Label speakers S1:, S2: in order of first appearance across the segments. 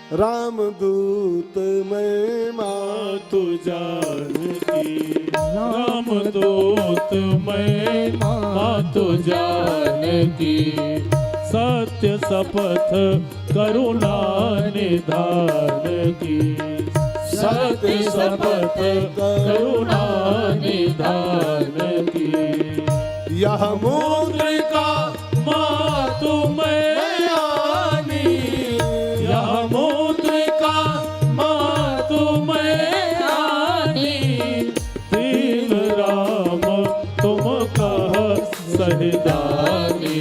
S1: रामदूत मैं मातु जानकी,
S2: रामदूत मैं मातु जानकी, सत्य शपथ करुणा निधान की, सत्य शपथ करुणा निधान की।
S1: यह मुद्रिका
S2: मातु मैं आनी, यह मुद्रिका मातु मैं आनी, दीन राम तुम कह सहिदानी,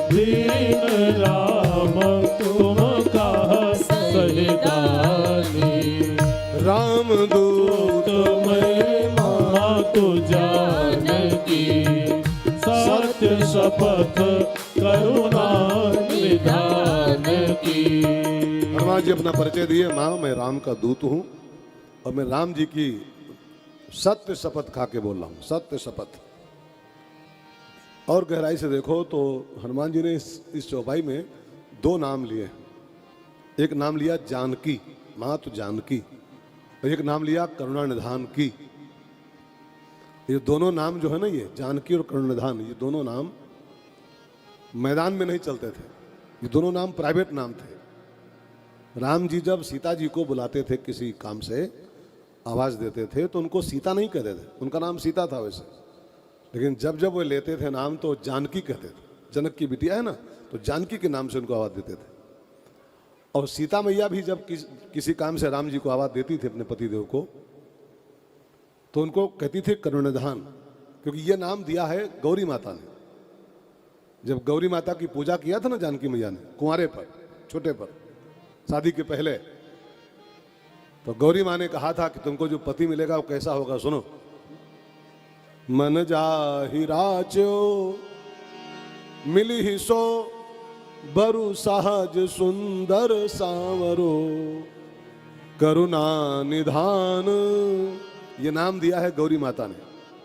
S2: दीन राम तुम कह सहिदानी।
S1: रामदूत
S2: मैं मातु जानकी, सत्य शपथ करुणा निधान की।
S1: हनुमान जी अपना परिचय दिए, माँ मैं राम का दूत हूँ और मैं राम जी की सत्य शपथ खा के बोल रहा हूँ, सत्य शपथ। और गहराई से देखो तो हनुमान जी ने इस चौपाई में दो नाम लिए। एक नाम लिया जानकी, मातु जानकी, और एक नाम लिया करुणा निधान की। ये दोनों नाम जो है ना, ये जानकी और करुणा निधान, ये दोनों नाम मैदान में नहीं चलते थे, ये दोनों नाम प्राइवेट नाम थे। राम जी जब सीता जी को बुलाते थे किसी काम से, आवाज देते थे तो उनको सीता नहीं कहते थे, उनका नाम सीता था वैसे, लेकिन जब जब वो लेते थे नाम तो जानकी कहते थे। जनक की बिटिया है ना, तो जानकी के नाम से उनको आवाज देते थे। और सीता मैया भी जब किसी काम से राम जी को आवाज देती थी अपने पतिदेव को, तो उनको कहती थी करुणानिधान, क्योंकि ये नाम दिया है गौरी माता ने। जब गौरी माता की पूजा किया था ना जानकी मैया ने, कुंवारे पर, छोटे पर, शादी के पहले, तो गौरी माँ ने कहा था कि तुमको जो पति मिलेगा वो कैसा होगा, सुनो। मन जाहि राच्यो मिली ही सो, बरु सहज सुंदर सांवरो, करुणा निधान। ये नाम दिया है गौरी माता ने,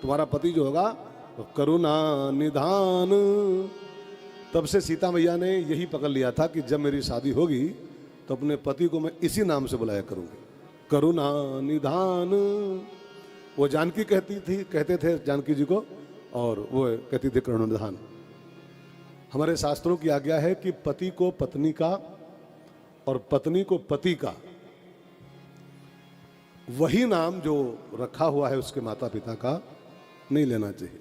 S1: तुम्हारा पति जो होगा तो करुणा निधान। तब से सीता मैया ने यही पकड़ लिया था कि जब मेरी शादी होगी तो अपने पति को मैं इसी नाम से बुलाया करूंगी, करुणा निधान। वो जानकी कहते थे जानकी जी को, और वो कहती थी करुणा निधान। हमारे शास्त्रों की आज्ञा है कि पति को पत्नी का और पत्नी को पति का वही नाम जो रखा हुआ है उसके माता पिता का नहीं लेना चाहिए।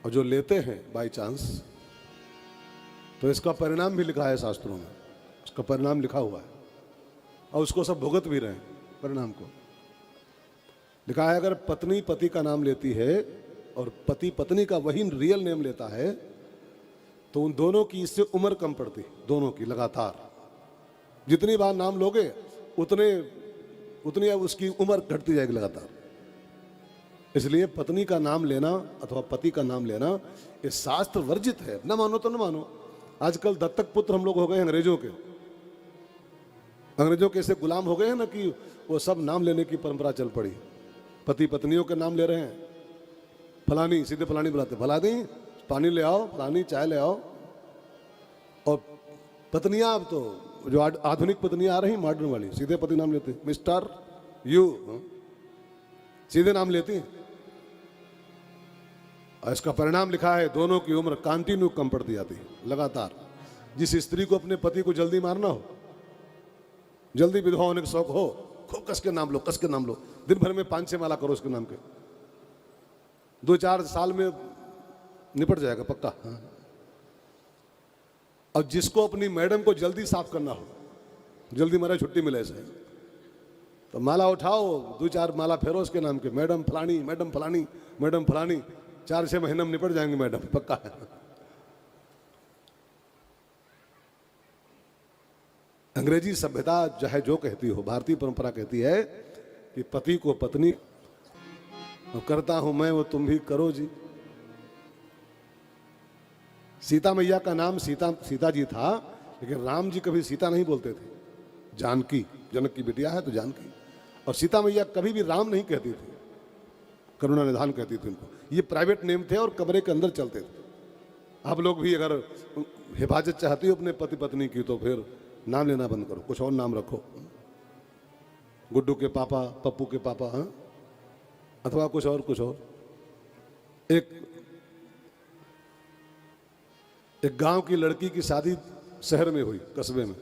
S1: और जो लेते हैं बाय चांस, तो इसका परिणाम भी लिखा है शास्त्रों में, उसका परिणाम लिखा हुआ है और उसको सब भुगत भी रहे हैं परिणाम को। लिखा है अगर पत्नी पति का नाम लेती है और पति पत्नी का वही रियल नेम लेता है, तो उन दोनों की इससे उम्र कम पड़ती, दोनों की लगातार। जितनी बार नाम लोगे उतनी अब उसकी उम्र घटती जाएगी लगातार। इसलिए पत्नी का नाम लेना अथवा पति का नाम लेना ये शास्त्र वर्जित है। न मानो तो न मानो। आजकल दत्तक पुत्र हम लोग हो गए अंग्रेजों के। अंग्रेजों के ऐसे गुलाम हो गए हैं ना कि वो सब नाम लेने की परंपरा चल पड़ी। पति पत्नियों के नाम ले रहे हैं, फलानी, सीधे फलानी बुलाते, फलानी पानी ले आओ, फलानी चाय ले आओ। और पत्नियां अब तो जो आधुनिक पत्नियां आ रही मॉडर्न वाली, सीधे पति नाम लेते, मिस्टर यू, सीधे नाम लेती। और इसका परिणाम लिखा है दोनों की उम्र कंटिन्यू कम पड़ती जाती है लगातार। जिस स्त्री को अपने पति को जल्दी मारना हो, जल्दी विधवा होने का शौक हो, खूब कस के नाम लो, कस के नाम लो, दिन भर में 5-6 माला करो उसके नाम के, 2-4 साल में निपट जाएगा पक्का। और जिसको अपनी मैडम को जल्दी साफ करना हो, जल्दी मेरा छुट्टी मिले से, तो माला उठाओ, 2-4 माला फेरो उसके नाम के, मैडम फलानी, मैडम फलानी, मैडम फलानी, 4-6 महीने में निपट जाएंगे मैडम पक्का है। अंग्रेजी सभ्यता चाहे जो कहती हो, भारतीय परंपरा कहती है कि पति को पत्नी करता हूं मैं वो तुम भी करो जी। सीता मैया का नाम सीता जी था, लेकिन राम जी कभी सीता नहीं बोलते थे, जानकी, जनक की बिटिया है तो जानकी। और सीता मैया कभी भी राम नहीं कहती थी, करुणा निधान कहती थी उनको। ये प्राइवेट नेम थे और कमरे के अंदर चलते थे। आप लोग भी अगर हिफाजत चाहती हो अपने पति पत्नी की, तो फिर नाम लेना बंद करो, कुछ और नाम रखो। गुड्डू के पापा, पप्पू के पापा, हाँ, अथवा कुछ और कुछ और। एक गांव की लड़की की शादी शहर में हुई, कस्बे में।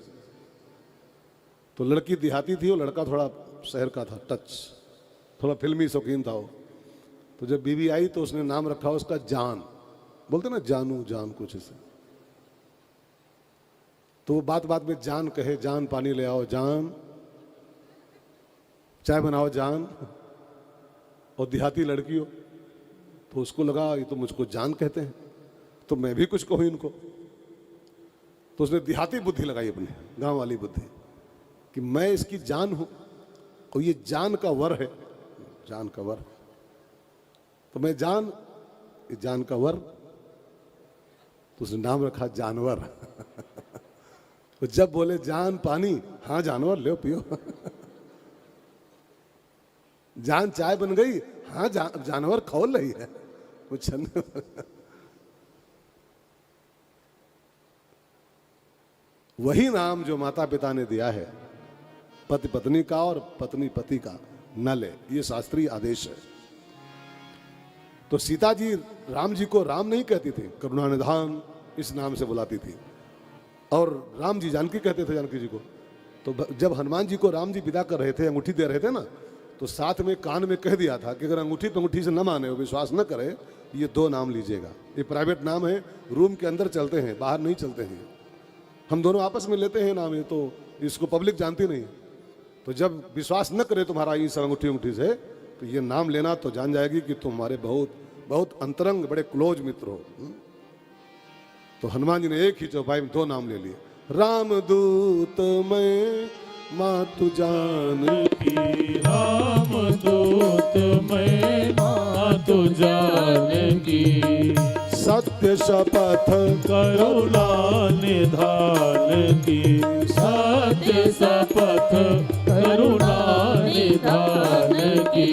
S1: तो लड़की देहाती थी और लड़का थोड़ा शहर का था, टच, थोड़ा फिल्मी शौकीन था वो। तो जब बीवी आई तो उसने नाम रखा उसका जान, बोलते ना जानू जान, कुछ ऐसे। तो वो बात बात में जान कहे, जान पानी ले आओ, जान चाय बनाओ, जान। और देहाती लड़की हो तो उसको लगा ये तो मुझको जान कहते हैं, तो मैं भी कुछ कहूँ इनको। तो उसने देहाती बुद्धि लगाई, अपनी गांव वाली बुद्धि, कि मैं इसकी जान हूं और ये जान का वर है, जान का वर। तो मैं जान, ये जान का वर। तो उसने नाम रखा जानवर। तो जब बोले जान पानी, हाँ जानवर ले पियो। जान चाय बन गई, हाँ जानवर खोल रही है कुछ। वही नाम जो माता पिता ने दिया है, पति पत्नी का और पत्नी पति का न ले, ये शास्त्रीय आदेश है। तो सीता जी राम जी को राम नहीं कहती थी, करुणानिधान इस नाम से बुलाती थी। और राम जी जानकी कहते थे, जानकी जी को। तो जब हनुमान जी को राम जी विदा कर रहे थे, अंगूठी दे रहे थे ना, तो साथ में कान में कह दिया था कि अगर अंगूठी पे अंगूठी से न माने, विश्वास न करे, ये 2 नाम लीजिएगा। ये प्राइवेट नाम है, रूम के अंदर चलते हैं, बाहर नहीं चलते हैं। हम दोनों आपस में लेते हैं नाम, ये तो इसको पब्लिक जानती नहीं। तो जब विश्वास न करे तुम्हारा इस अंगूठी अंगूठी से, तो ये नाम लेना तो जान जाएगी कि तुम हमारे बहुत बहुत अंतरंग, बड़े क्लोज मित्र हो। तो हनुमान जी ने एक ही चौपाई में 2 नाम ले लिए, रामदूत मैं मातु जानकी,
S2: रामदूत मैं मातु जानकी,
S1: सत्य शपथ
S2: करुणा निधान की, सत्य शपथ करुणा निधान की।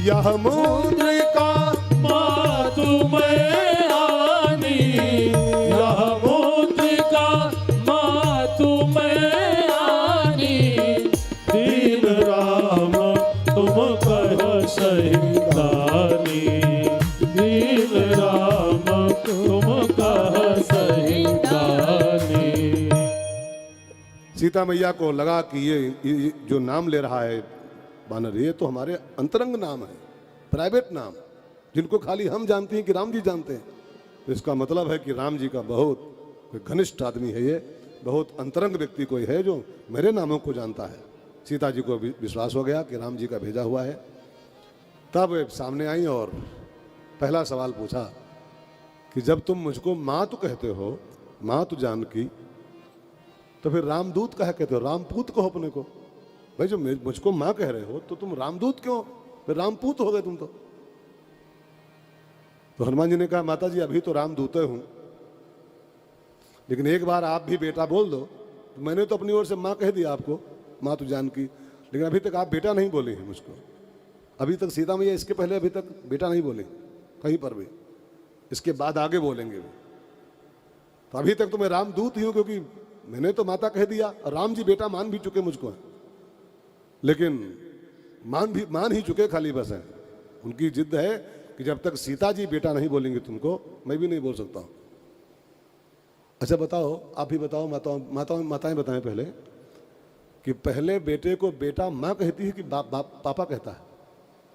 S1: यह मुद्रिका
S2: मातु मैं आनी, यह मुद्रिका मातु मैं आनी, दीन राम तुम कह सही दानी, दीन राम तुम कह सही दानी।
S1: सीता मैया को लगा कि ये जो नाम ले रहा है बानर, ये तो हमारे अंतरंग नाम है, प्राइवेट नाम, जिनको खाली हम जानते हैं कि राम जी जानते हैं। तो इसका मतलब है कि राम जी का बहुत कोई घनिष्ठ आदमी है, ये बहुत अंतरंग व्यक्ति कोई है जो मेरे नामों को जानता है। सीता जी को विश्वास हो गया कि राम जी का भेजा हुआ है। तब सामने आई और पहला सवाल पूछा कि जब तुम मुझको माँ तो कहते हो, माँ तो जानकी, तो फिर रामदूत कहा कहते हो, रामपूत कहो अपने को। भाई जो मुझको माँ कह रहे हो तो तुम रामदूत क्यों, फिर रामपूत हो गए तुम तो। हनुमान जी ने कहा माता जी अभी तो रामदूत हूं, लेकिन एक बार आप भी बेटा बोल दो। तो मैंने तो अपनी ओर से माँ कह दिया आपको, माँ तो जानकी, लेकिन अभी तक आप बेटा नहीं बोले हैं मुझको। अभी तक सीता मैया इसके पहले अभी तक बेटा नहीं बोले कहीं पर भी, इसके बाद आगे बोलेंगे वो। तो अभी तक तो मैं रामदूत ही हूं, क्योंकि मैंने तो माता कह दिया, राम जी बेटा मान भी चुके मुझको, लेकिन मान ही चुके, खाली बस है। उनकी जिद है कि जब तक सीता जी बेटा नहीं बोलेंगे तुमको, मैं भी नहीं बोल सकता हूं। अच्छा बताओ, आप ही बताओ, माताएं बताएं पहले कि पहले बेटे को बेटा माँ कहती है कि पापा कहता है?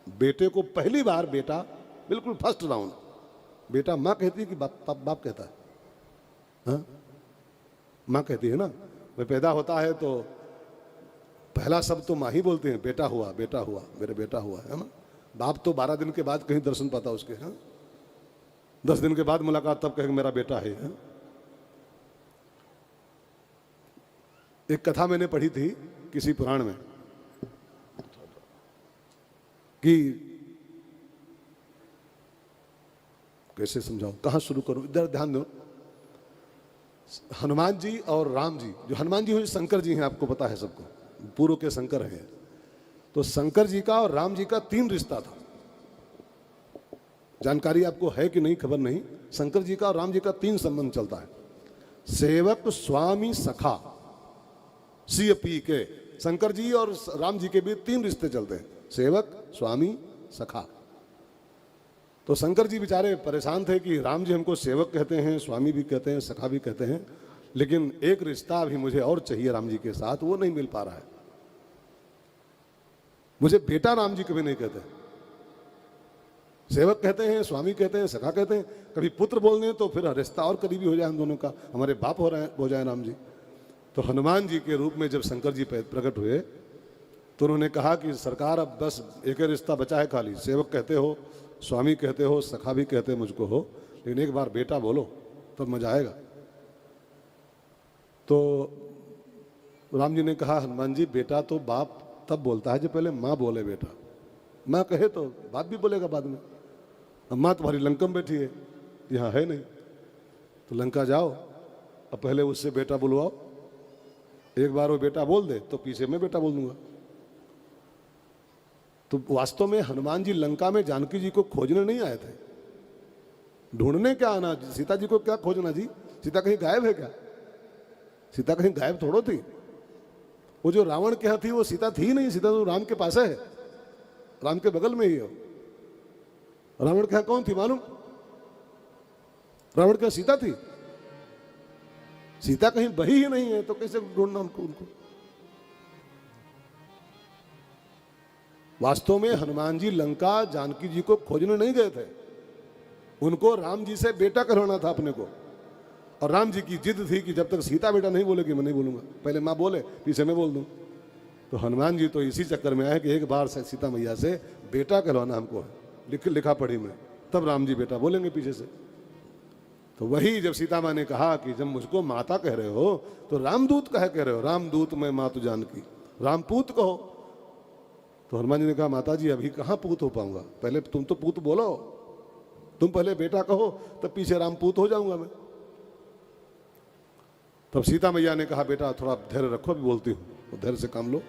S1: बेटे को पहली बार बेटा, बिल्कुल फर्स्ट राउंड, बेटा माँ कहती है कि बाप कहता है? हाँ, माँ कहती है ना। मैं पैदा होता है तो पहला शब्द तो माँ ही बोलते हैं, बेटा हुआ, बेटा हुआ, मेरे बेटा हुआ, है ना। बाप तो 12 दिन के बाद कहीं दर्शन पाता उसके, हाँ, 10 दिन के बाद मुलाकात, तब कहेंगे मेरा बेटा है, हाँ? एक कथा मैंने पढ़ी थी किसी पुराण में कि कैसे समझाऊं, कहां शुरू करूं, इधर ध्यान दो। हनुमान जी और राम जी, जो हनुमान जी हुए शंकर जी हैं, आपको पता है सबको, पूर्व के शंकर हैं। तो शंकर जी का और राम जी का 3 रिश्ता था। जानकारी आपको है कि नहीं खबर नहीं। शंकर जी का और राम जी का 3 संबंध चलता है, सेवक, स्वामी, सखा। सी पी के। शंकर जी और राम जी के बीच 3 रिश्ते चलते हैं, सेवक, स्वामी, सखा। तो शंकर जी बेचारे परेशान थे कि राम जी हमको सेवक कहते हैं, स्वामी भी कहते हैं, सखा भी कहते हैं, लेकिन एक रिश्ता भी मुझे और चाहिए राम जी के साथ, वो नहीं मिल पा रहा है। मुझे बेटा राम जी कभी नहीं कहते, सेवक कहते हैं, स्वामी कहते हैं, सखा कहते हैं। कभी पुत्र बोल दें तो फिर रिश्ता और करीबी हो जाए हम दोनों का, हमारे बाप हो जाए राम जी। तो हनुमान जी के रूप में जब शंकर जी प्रकट हुए तो उन्होंने कहा कि सरकार अब बस एक ही रिश्ता बचा है खाली, सेवक कहते हो, स्वामी कहते हो, सखा भी कहते मुझको हो, लेकिन एक बार बेटा बोलो तब मजा आएगा। तो राम जी ने कहा, हनुमान जी बेटा तो बाप तब बोलता है जब पहले माँ बोले बेटा, माँ कहे तो बाप भी बोलेगा बाद में। अब माँ तुम्हारी लंका में बैठी है, यहाँ है नहीं, तो लंका जाओ, अब पहले उससे बेटा बुलवाओ, एक बार वो बेटा बोल दे तो पीछे मैं बेटा बोल दूंगा। तो वास्तव में हनुमान जी लंका में जानकी जी को खोजने नहीं आए थे, ढूंढने क्या आना, सीता जी को क्या खोजना जी, सीता कहीं गायब है क्या? सीता कहीं गायब थोड़ो थी। वो जो रावण के यहाँ थी वो सीता थी नहीं, सीता तो राम के पास है, राम के बगल में ही हो। रावण के यहाँ कौन थी मालूम? रावण के यहाँ सीता थी, सीता कहीं बही ही नहीं है, तो कैसे ढूंढना उनको? वास्तव में हनुमान जी लंका जानकी जी को खोजने नहीं गए थे, उनको राम जी से बेटा करवाना था अपने को। और राम जी की जिद थी कि जब तक सीता बेटा नहीं बोलेगी मैं नहीं बोलूंगा, पहले माँ बोले पीछे मैं बोल दूं। तो हनुमान जी तो इसी चक्कर में आए कि एक बार से सीता मैया से बेटा कहलवाना हमको है, लिखा पढ़ी में, तब राम जी बेटा बोलेंगे पीछे से। तो वही जब सीता माँ ने कहा कि जब मुझको माता कह रहे हो तो रामदूत कह रहे हो, रामदूत मैं मातु जानकी, रामपूत कहो। तो हनुमान जी ने कहा, माता जी अभी कहाँ पूत हो पाऊंगा, पहले तुम तो पूत बोलो, तुम पहले बेटा कहो तब पीछे रामपूत हो जाऊंगा मैं। तब सीता मैया ने कहा, बेटा थोड़ा धैर्य रखो, अभी बोलती हूँ, तो धैर्य से काम लो।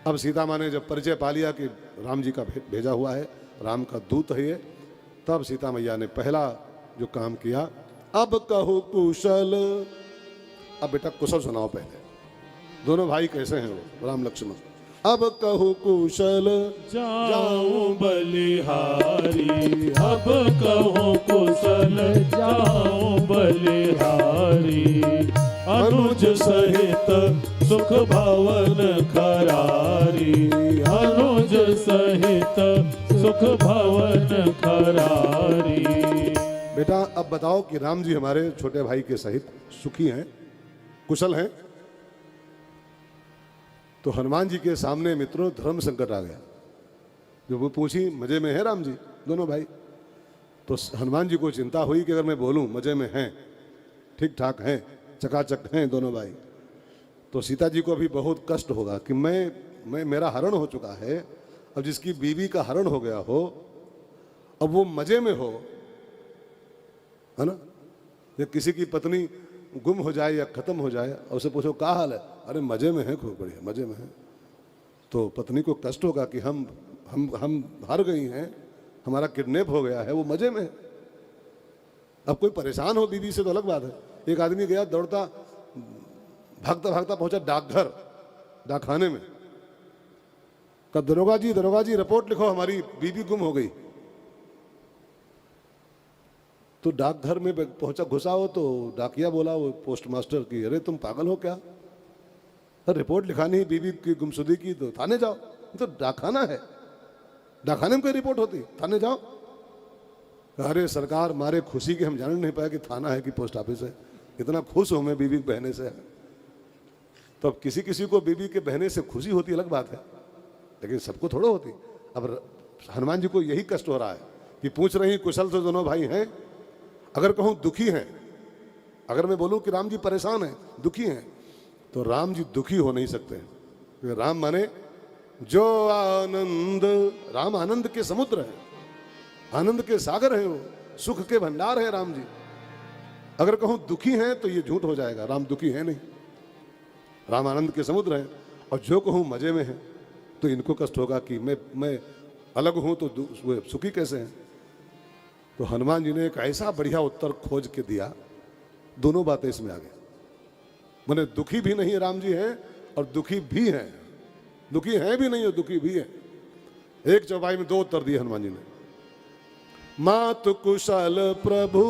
S1: अब सीता माँ ने जब परिचय पा लिया कि राम जी का भेजा हुआ है, राम का दूत है ये, तब सीता मैया ने पहला जो काम किया, अब कहो कुशल। अब बेटा कुशल सुनाओ पहले, दोनों भाई कैसे हैं वो राम लक्ष्मण। अब कहो कुशल
S2: जाऊं बलिहारी, अब कहो कुशल जाऊं बलिहारी, अनुज सहित सुख भवन खरारी, अनुज सहित सुख भवन खरारी।
S1: बेटा अब बताओ कि राम जी हमारे छोटे भाई के सहित सुखी हैं, कुशल हैं? तो हनुमान जी के सामने मित्रों धर्म संकट आ गया। जो वो पूछी मजे में है राम जी दोनों भाई, तो हनुमान जी को चिंता हुई कि अगर मैं बोलूं मजे में हैं, ठीक ठाक हैं, चकाचक हैं दोनों भाई, तो सीता जी को भी बहुत कष्ट होगा कि मैं मेरा हरण हो चुका है, अब जिसकी बीवी का हरण हो गया हो, अब वो मजे में हो, है ना। या किसी की पत्नी गुम हो जाए या खत्म हो जाए और उसे पूछो क्या हाल है, अरे मजे में है, खूब बढ़िया मजे में है, तो पत्नी को कष्ट होगा कि हम हार गई हैं, हमारा किडनैप हो गया है, वो मजे में है। अब कोई परेशान हो बीवी से तो अलग बात है। एक आदमी गया दौड़ता भागता भागता पहुंचा डाकघर, डाकखाने में, कहा दरोगा जी रिपोर्ट लिखो, हमारी बीवी गुम हो गई। तो डाकघर में पहुंचा, घुसा हो तो डाकिया बोला वो पोस्टमास्टर की, अरे तुम पागल हो क्या, रिपोर्ट लिखानी है बीवी की गुमशुदगी की तो थाने जाओ, तो डाकखाना है, डाकखाने में कोई रिपोर्ट होती, थाने जाओ। अरे सरकार मारे खुशी के हम जान नहीं पाए कि थाना है कि पोस्ट ऑफिस है, इतना खुश हूं मैं बीवी बहने से। तो अब किसी किसी को बीवी के बहने से खुशी होती अलग बात है, लेकिन सबको थोड़ा होती। अब हनुमान जी को यही कष्ट हो रहा है कि पूछ रही कुशल तो दोनों भाई हैं, अगर कहूं दुखी हैं, अगर मैं बोलूं कि राम जी परेशान हैं, दुखी हैं, तो राम जी दुखी हो नहीं सकते। राम माने जो आनंद, राम आनंद के समुद्र हैं, आनंद के सागर हैं, वो सुख के भंडार हैं राम जी। अगर कहूं दुखी हैं तो ये झूठ हो जाएगा, राम दुखी है नहीं, राम आनंद के समुद्र हैं। और जो कहूं मजे में है तो इनको कष्ट होगा कि मैं अलग हूं तो सुखी कैसे हैं। तो हनुमान जी ने एक ऐसा बढ़िया उत्तर खोज के दिया, दोनों बातें इसमें आ गई। मैंने दुखी भी नहीं राम जी हैं और दुखी भी हैं। दुखी हैं भी नहीं और दुखी भी हैं। एक चौपाई में दो उत्तर दिए हनुमान जी ने। मातु कुशल प्रभु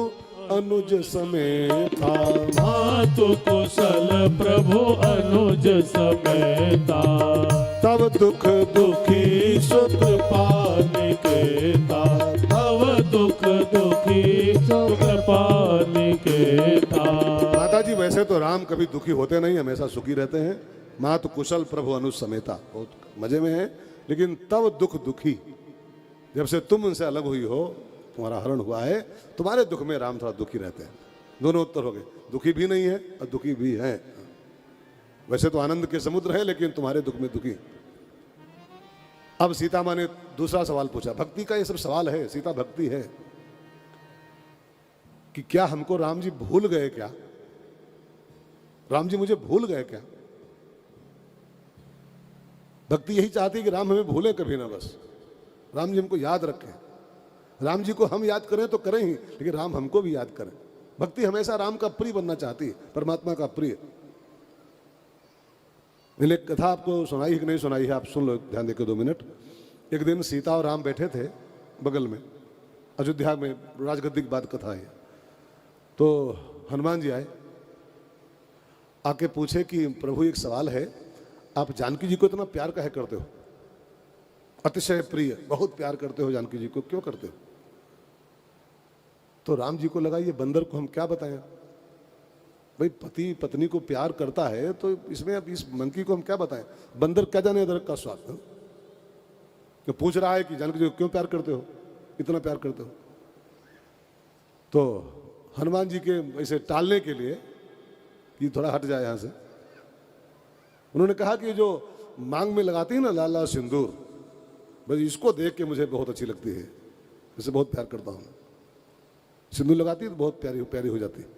S1: अनुज समेता,
S2: मातु कुशल प्रभु अनुज समेता,
S1: तब दुख
S2: दुखी सुख पानिकेता, तव दुख दुखी सुख पानिकेता।
S1: माता जी वैसे तो राम कभी दुखी होते नहीं, हमेशा सुखी रहते हैं। मातु कुशल प्रभु अनुज समेता, बहुत मजे में है। लेकिन तब दुख दुखी, जब से तुम उनसे अलग हुई हो, तुम्हारा हरण हुआ है, तुम्हारे दुख में राम थोड़ा दुखी रहते हैं। दोनों उत्तर हो गए, दुखी भी नहीं है और दुखी भी है। वैसे तो आनंद के समुद्र है, लेकिन तुम्हारे दुख में दुखी। अब सीता माँ ने दूसरा सवाल पूछा। भक्ति का ये सब सवाल है, सीता भक्ति है कि क्या हमको राम जी भूल गए क्या? राम जी मुझे भूल गए क्या? भक्ति यही चाहती है कि राम हमें भूले कभी ना, बस राम जी हमको याद रखें। राम जी को हम याद करें तो करें ही, लेकिन राम हमको भी याद करें। भक्ति हमेशा राम का प्रिय बनना चाहती है, परमात्मा का प्रिय। मैंने एक कथा आपको सुनाई है कि नहीं सुनाई है, आप सुन लो ध्यान देकर 2 मिनट। एक दिन सीता और राम बैठे थे बगल में, अयोध्या में, राजगद्दी की बात कथा है। तो हनुमान जी आए, आके पूछे कि प्रभु एक सवाल है, आप जानकी जी को इतना प्यार काहे करते हो? अतिशय प्रिय, बहुत प्यार करते हो जानकी जी को, क्यों करते हो? तो राम जी को लगा ये बंदर को हम क्या बताएं। भाई पति पत्नी को प्यार करता है तो इसमें अब इस मंकी को हम क्या बताएं? बंदर क्या जाने अदरक का स्वाद। तो पूछ रहा है कि जानकी जी को क्यों प्यार करते हो, इतना प्यार करते हो? तो हनुमान जी के ऐसे टालने के लिए कि थोड़ा हट जाए यहां से, उन्होंने कहा कि जो मांग में लगाती है ना लाल लाल सिंदूर, बस इसको देख के मुझे बहुत अच्छी लगती है, इसे बहुत प्यार करता हूँ। सिंदूर लगाती है तो बहुत प्यारी प्यारी हो जाती है।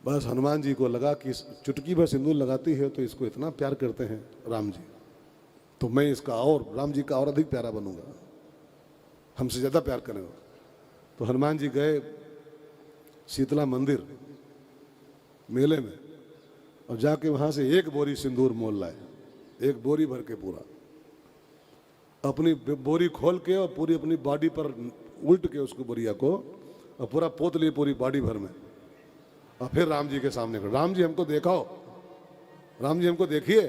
S1: बस हनुमान जी को लगा कि चुटकी भर सिंदूर लगाती है तो इसको इतना प्यार करते हैं राम जी, तो मैं इसका और राम जी का और अधिक प्यारा बनूंगा, हमसे ज़्यादा प्यार करेंगे। तो हनुमान जी गए शीतला मंदिर मेले में और जाके वहाँ से 1 बोरी सिंदूर मोल लाए, 1 बोरी भर के पूरा। अपनी बोरी खोल के और पूरी अपनी बॉडी पर उल्ट के उसको बोरिया को और पूरा पोत लिए पूरी बॉडी भर में, और फिर राम जी के सामने खड़े। राम जी हमको देखाओ, राम जी हमको देखिए।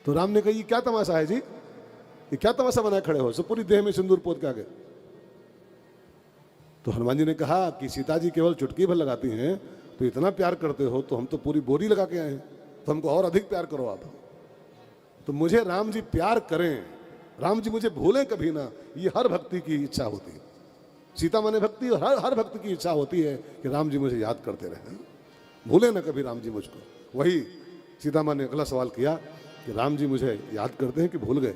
S1: तो राम ने कहा ये क्या तमाशा है जी, ये क्या तमाशा बनाए खड़े हो? सब पूरी देह में सिंदूर पोत के आ गए। तो हनुमान जी ने कहा कि सीता जी केवल चुटकी भर लगाती हैं, तो इतना प्यार करते हो तो हम तो पूरी बोरी लगा के आए हैं, तो हमको और अधिक प्यार करो आप। तो मुझे राम जी प्यार करें, राम जी मुझे भूलें कभी ना, ये हर भक्ति की इच्छा होती है। सीता माने भक्ति, हर भक्त की इच्छा होती है कि राम जी मुझे याद करते रहें, भूले ना कभी राम जी मुझको। वही सीता माँ ने अगला सवाल किया कि राम जी मुझे याद करते हैं कि भूल गए?